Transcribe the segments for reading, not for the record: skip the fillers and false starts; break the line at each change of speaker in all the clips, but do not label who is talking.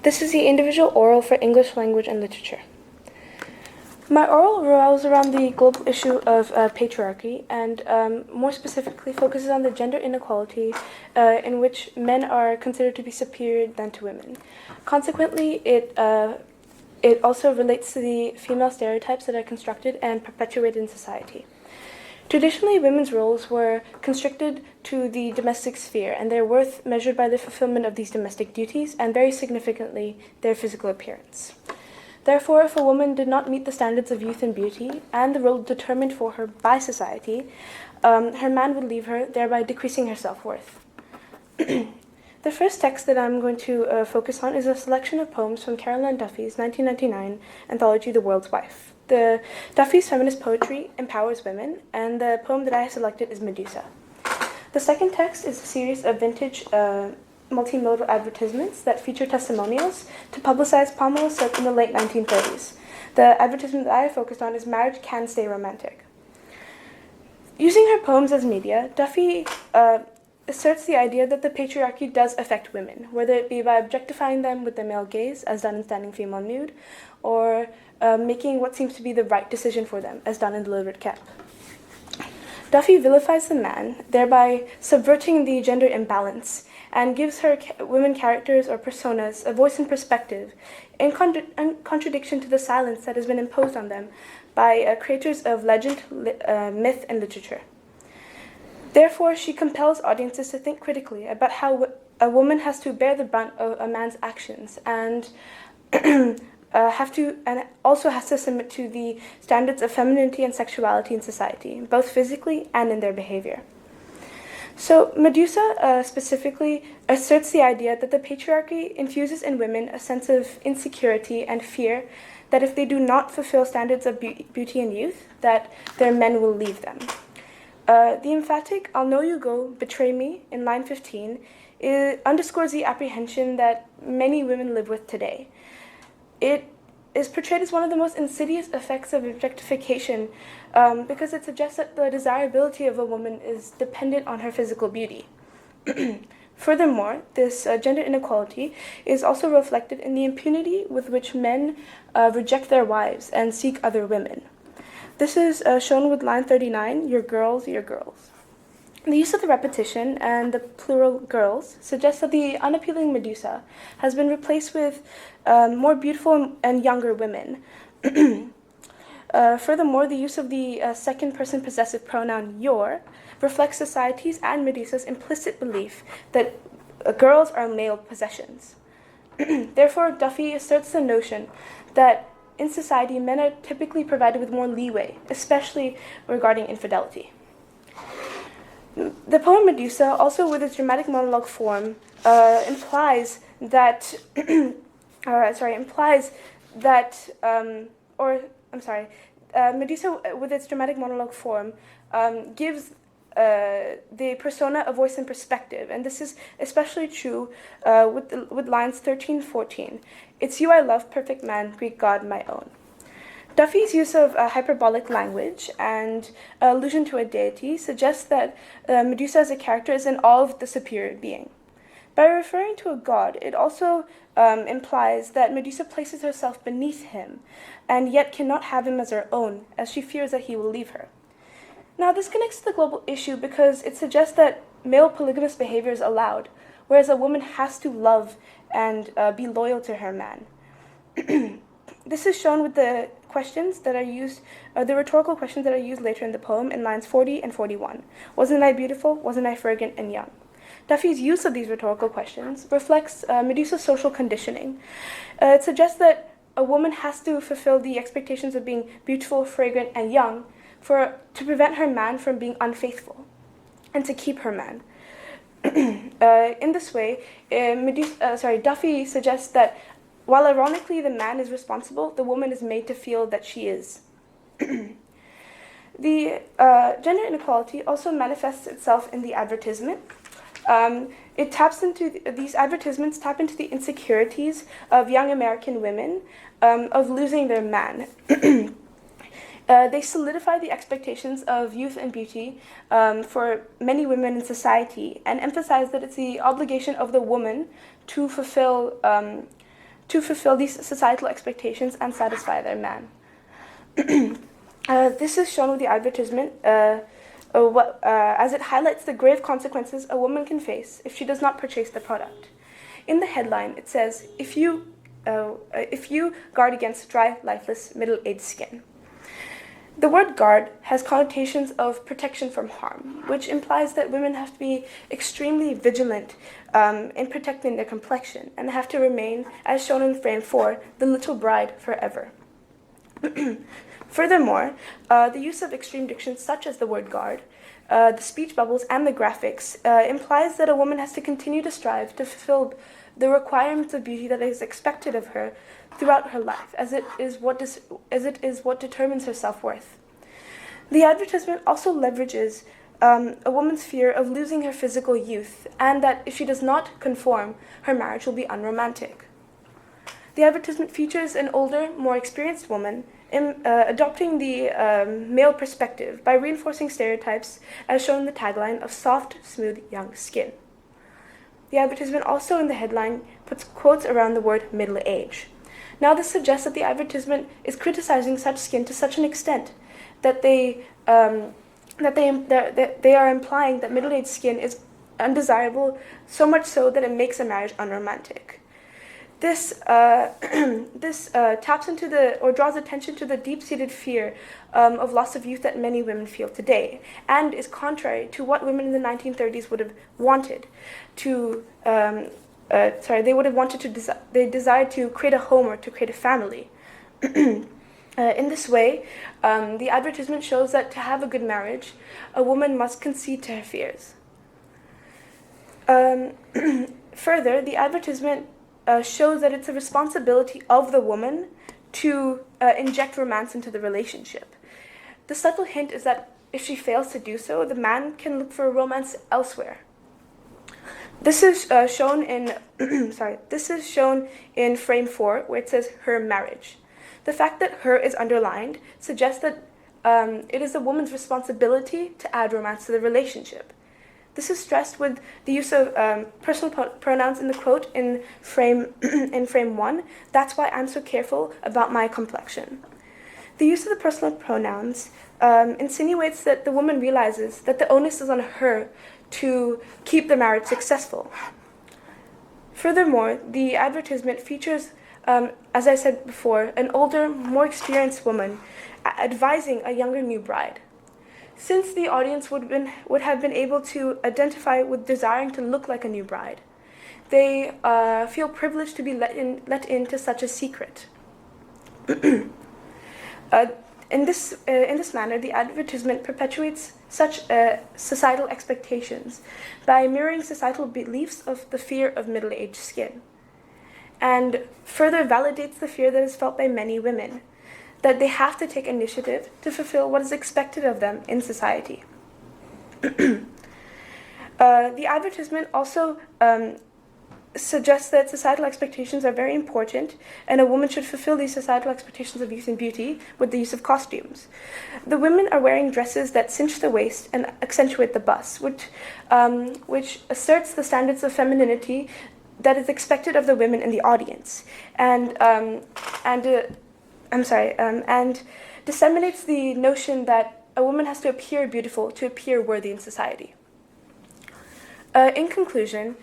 This is the individual oral for English language and literature. My oral revolves around the global issue of patriarchy and more specifically focuses on the gender inequality in which men are considered to be superior than to women. Consequently, it also relates to the female stereotypes that are constructed and perpetuated in society. Traditionally, women's roles were constricted to the domestic sphere, and their worth measured by the fulfillment of these domestic duties, and very significantly, their physical appearance. Therefore, if a woman did not meet the standards of youth and beauty, and the role determined for her by society, her man would leave her, thereby decreasing her self-worth. The first text that I'm going to focus on is a selection of poems from Caroline Duffy's 1999 anthology, The World's Wife. Duffy's feminist poetry empowers women, and the poem that I have selected is Medusa. The second text is a series of vintage multimodal advertisements that feature testimonials to publicize Palmolive soap in the late 1930s. The advertisement that I have focused on is Marriage Can Stay Romantic. Using her poems as media, Duffy asserts the idea that the patriarchy does affect women, whether it be by objectifying them with the male gaze, as done in Standing Female Nude, or making what seems to be the right decision for them, as done in Deliberate Cap. Duffy vilifies the man, thereby subverting the gender imbalance, and gives her women characters or personas a voice and perspective, in contradiction to the silence that has been imposed on them by creators of legend, myth, and literature. Therefore, she compels audiences to think critically about how a woman has to bear the brunt of a man's actions and also has to submit to the standards of femininity and sexuality in society, both physically and in their behavior. So Medusa specifically asserts the idea that the patriarchy infuses in women a sense of insecurity and fear that if they do not fulfill standards of beauty and youth, that their men will leave them. The emphatic "I'll know you go, betray me" in line 15 underscores the apprehension that many women live with today. It is portrayed as one of the most insidious effects of objectification because it suggests that the desirability of a woman is dependent on her physical beauty. Furthermore, this gender inequality is also reflected in the impunity with which men reject their wives and seek other women. This is shown with line 39, "Your girls, your girls." The use of the repetition and the plural girls suggests that the unappealing Medusa has been replaced with more beautiful and younger women. Furthermore, the use of the second-person possessive pronoun "your" reflects society's and Medusa's implicit belief that girls are male possessions. Therefore, Duffy asserts the notion that in society, men are typically provided with more leeway, especially regarding infidelity. The poem Medusa, also with its dramatic monologue form, implies that Medusa, with its dramatic monologue form, gives the persona a voice and perspective, and this is especially true with lines 13-14. "It's you I love, perfect man, Greek god, my own." Duffy's use of hyperbolic language and allusion to a deity suggests that Medusa as a character is in awe of the superior being. By referring to a god, it also implies that Medusa places herself beneath him and yet cannot have him as her own, as she fears that he will leave her. Now, this connects to the global issue because it suggests that male polygamous behavior is allowed, whereas a woman has to love and be loyal to her man. This is shown with the questions that are used, the rhetorical questions that are used later in the poem in lines 40 and 41. "Wasn't I beautiful? Wasn't I fragrant and young?" Duffy's use of these rhetorical questions reflects Medusa's social conditioning. It suggests that a woman has to fulfill the expectations of being beautiful, fragrant, and young to prevent her man from being unfaithful and to keep her man. In this way, Duffy suggests that while ironically the man is responsible, the woman is made to feel that she is. The gender inequality also manifests itself in the advertisement. These advertisements tap into the insecurities of young American women of losing their man. They solidify the expectations of youth and beauty for many women in society and emphasize that it's the obligation of the woman to fulfill to fulfill these societal expectations and satisfy their man. This is shown with the advertisement as it highlights the grave consequences a woman can face if she does not purchase the product. In the headline, it says, if you guard against dry, lifeless, middle-aged skin. The word guard has connotations of protection from harm, which implies that women have to be extremely vigilant in protecting their complexion and have to remain, as shown in frame 4, the little bride forever. Furthermore, the use of extreme dictions such as the word guard, the speech bubbles, and the graphics implies that a woman has to continue to strive to fulfill the requirements of beauty that is expected of her throughout her life, as it is what determines her self-worth. The advertisement also leverages a woman's fear of losing her physical youth, and that if she does not conform, her marriage will be unromantic. The advertisement features an older, more experienced woman adopting the male perspective by reinforcing stereotypes as shown in the tagline of soft, smooth, young skin. The advertisement also in the headline puts quotes around the word middle age. Now this suggests that the advertisement is criticizing such skin to such an extent that they are implying that middle-aged skin is undesirable, so much so that it makes a marriage unromantic. This taps into or draws attention to the deep-seated fear of loss of youth that many women feel today, and is contrary to what women in the 1930s would have wanted to. They desired to create a home or to create a family. In this way, the advertisement shows that to have a good marriage, a woman must concede to her fears. Further, the advertisement shows that it's a responsibility of the woman to inject romance into the relationship. The subtle hint is that if she fails to do so, the man can look for romance elsewhere. This is shown in frame 4, where it says her marriage. The fact that her is underlined suggests that it is a woman's responsibility to add romance to the relationship. This is stressed with the use of personal pronouns in the quote in frame 1. That's why I'm so careful about my complexion. The use of the personal pronouns insinuates that the woman realizes that the onus is on her to keep the marriage successful. Furthermore, the advertisement features, as I said before, an older, more experienced woman advising a younger new bride. Since the audience would have been able to identify with desiring to look like a new bride, they feel privileged to be let into such a secret. In this manner, the advertisement perpetuates such societal expectations by mirroring societal beliefs of the fear of middle-aged skin, and further validates the fear that is felt by many women, that they have to take initiative to fulfill what is expected of them in society. The advertisement also suggests that societal expectations are very important, and a woman should fulfill these societal expectations of youth and beauty with the use of costumes. The women are wearing dresses that cinch the waist and accentuate the bust, which asserts the standards of femininity that is expected of the women in the audience, and disseminates the notion that a woman has to appear beautiful to appear worthy in society. In conclusion,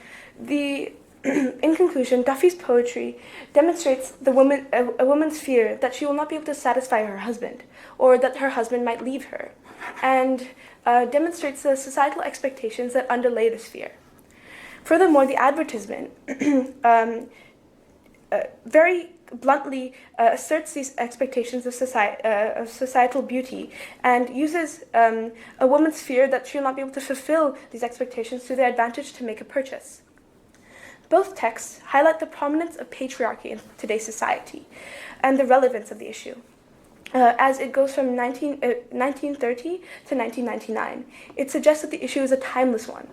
Duffy's poetry demonstrates a woman's fear that she will not be able to satisfy her husband, or that her husband might leave her, and demonstrates the societal expectations that underlay this fear. Furthermore, the advertisement very bluntly asserts these expectations of societal beauty, and uses a woman's fear that she will not be able to fulfill these expectations to their advantage to make a purchase. Both texts highlight the prominence of patriarchy in today's society and the relevance of the issue. As it goes from 1930 to 1999, it suggests that the issue is a timeless one.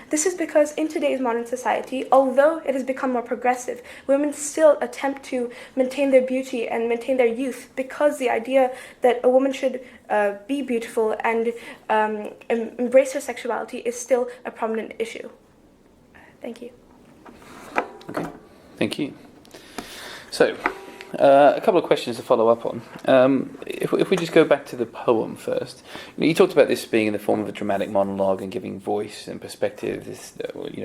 This is because in today's modern society, although it has become more progressive, women still attempt to maintain their beauty and maintain their youth, because the idea that a woman should be beautiful and embrace her sexuality is still a prominent issue. Thank you.
Okay, thank you. So, a couple of questions to follow up on. If we just go back to the poem first, you talked about this being in the form of a dramatic monologue and giving voice and perspective,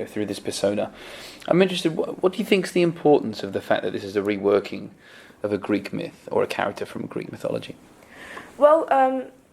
through this persona. I'm interested. What do you think is the importance of the fact that this is a reworking of a Greek myth or a character from Greek mythology?
Well,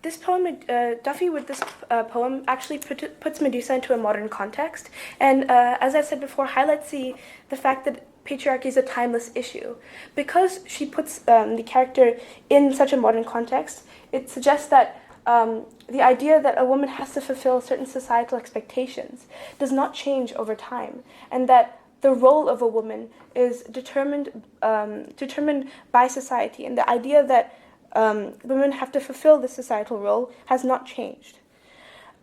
this poem, Duffy with this poem actually puts Medusa into a modern context, and as I said before, highlights the fact that patriarchy is a timeless issue. Because she puts the character in such a modern context, it suggests that the idea that a woman has to fulfill certain societal expectations does not change over time, and that the role of a woman is determined by society, and the idea that women have to fulfill this societal role has not changed.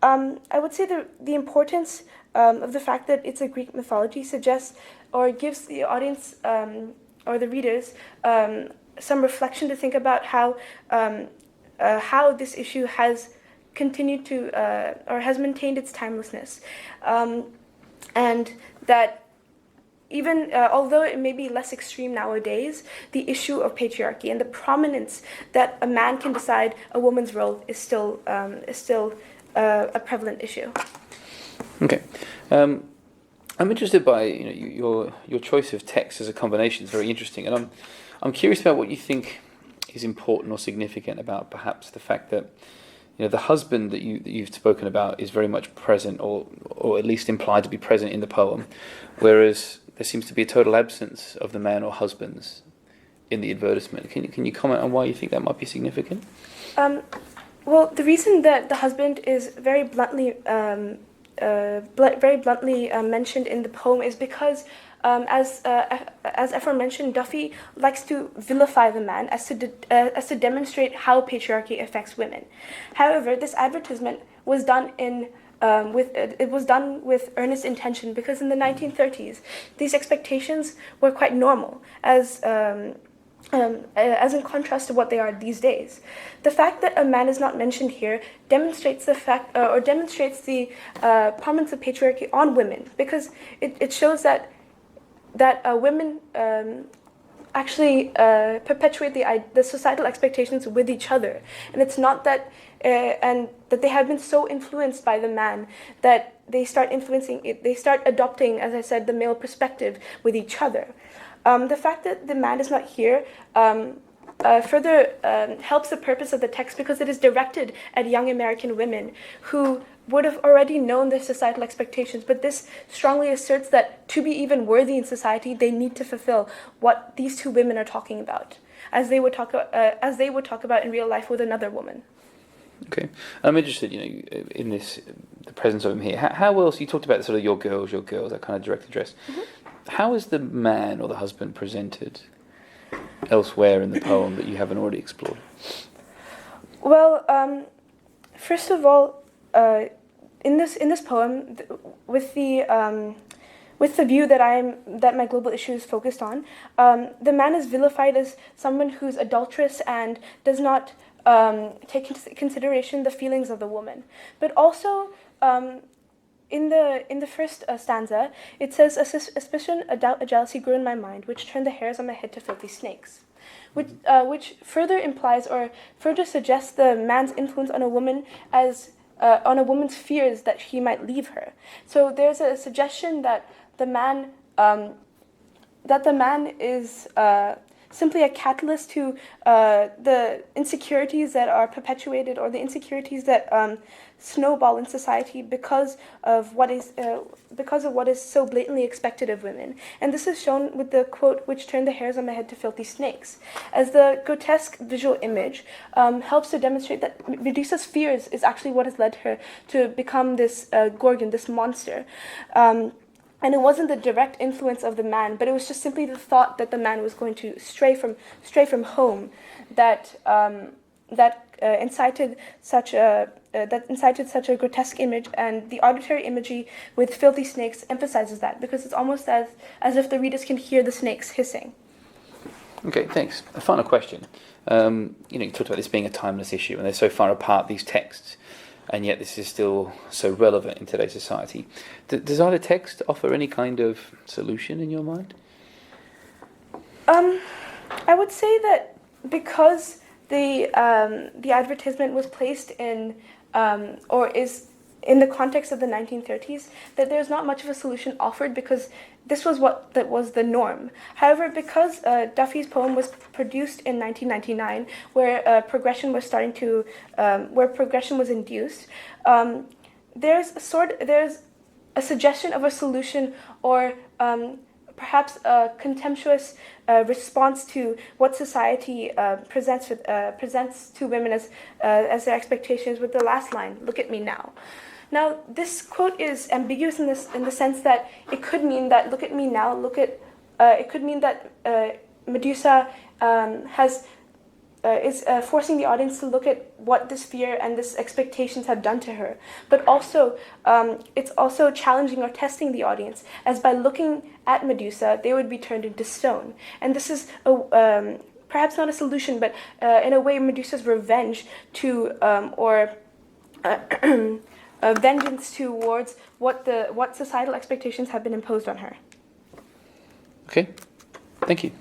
I would say the importance of the fact that it's a Greek mythology suggests or gives the audience or the readers some reflection to think about how this issue has continued to or has maintained its timelessness, and that even although it may be less extreme nowadays, the issue of patriarchy and the prominence that a man can decide a woman's role is still a prevalent issue.
Okay, I'm interested by your choice of text as a combination is very interesting, and I'm curious about what you think is important or significant about perhaps the fact that the husband that you've spoken about is very much present, or at least implied to be present in the poem, whereas there seems to be a total absence of the man or husbands in the advertisement. Can you comment on why you think that might be significant?
Well, the reason that the husband is very bluntly mentioned in the poem is because, as aforementioned, Duffy likes to vilify the man as to demonstrate how patriarchy affects women. However, this advertisement was done with earnest intention, because in the 1930s, these expectations were quite normal, as in contrast to what they are these days. The fact that a man is not mentioned here demonstrates the prominence of patriarchy on women, because it shows that women actually perpetuate the societal expectations with each other, and it's not that and that they have been so influenced by the man that they start influencing it. They start adopting, as I said, the male perspective with each other. The fact that the man is not here further helps the purpose of the text, because it is directed at young American women who would have already known their societal expectations, but this strongly asserts that to be even worthy in society, they need to fulfill what these two women are talking about, as they would talk about in real life with another woman.
Okay, I'm interested, in the presence of him here. How else, you talked about sort of your girls, that kind of direct address. Mm-hmm. How is the man or the husband presented elsewhere in the poem that you haven't already explored?
Well, first of all, in this poem, with the view that my global issue is focused on, the man is vilified as someone who's adulterous and does not take into consideration the feelings of the woman. But also, in the first stanza, it says, "A suspicion, a doubt, a jealousy grew in my mind, which turned the hairs on my head to filthy snakes," which further implies or further suggests the man's influence on a woman as on a woman's fears that he might leave her. So there's a suggestion that the man is simply a catalyst to the insecurities that are perpetuated, or the insecurities that snowball in society because of what is so blatantly expected of women. And this is shown with the quote, "which turned the hairs on my head to filthy snakes," as the grotesque visual image helps to demonstrate that Medusa's fears is actually what has led her to become this gorgon, this monster. And it wasn't the direct influence of the man, but it was just simply the thought that the man was going to stray from home that incited such a grotesque image. And the auditory imagery with filthy snakes emphasizes that, because it's almost as if the readers can hear the snakes hissing.
Okay, thanks. A final question. You talked about this being a timeless issue, and they're so far apart, these texts, and yet this is still so relevant in today's society. Does either text offer any kind of solution in your mind?
I would say that because the advertisement was placed in or is in the context of the 1930s, that there's not much of a solution offered because this was what that was the norm. However, because Duffy's poem was produced in 1999, where progression was starting to where progression was induced, there's a suggestion of a solution or perhaps a contemptuous response to what society presents to women as their expectations with the last line, "Look at me now." Now, this quote is ambiguous in the sense that it could mean that "look at me now," it could mean that Medusa is forcing the audience to look at what this fear and this expectations have done to her. But also, it's also challenging or testing the audience, as by looking at Medusa, they would be turned into stone. And this is perhaps not a solution, but in a way, Medusa's revenge to a vengeance towards what societal expectations have been imposed on her.
Okay, thank you.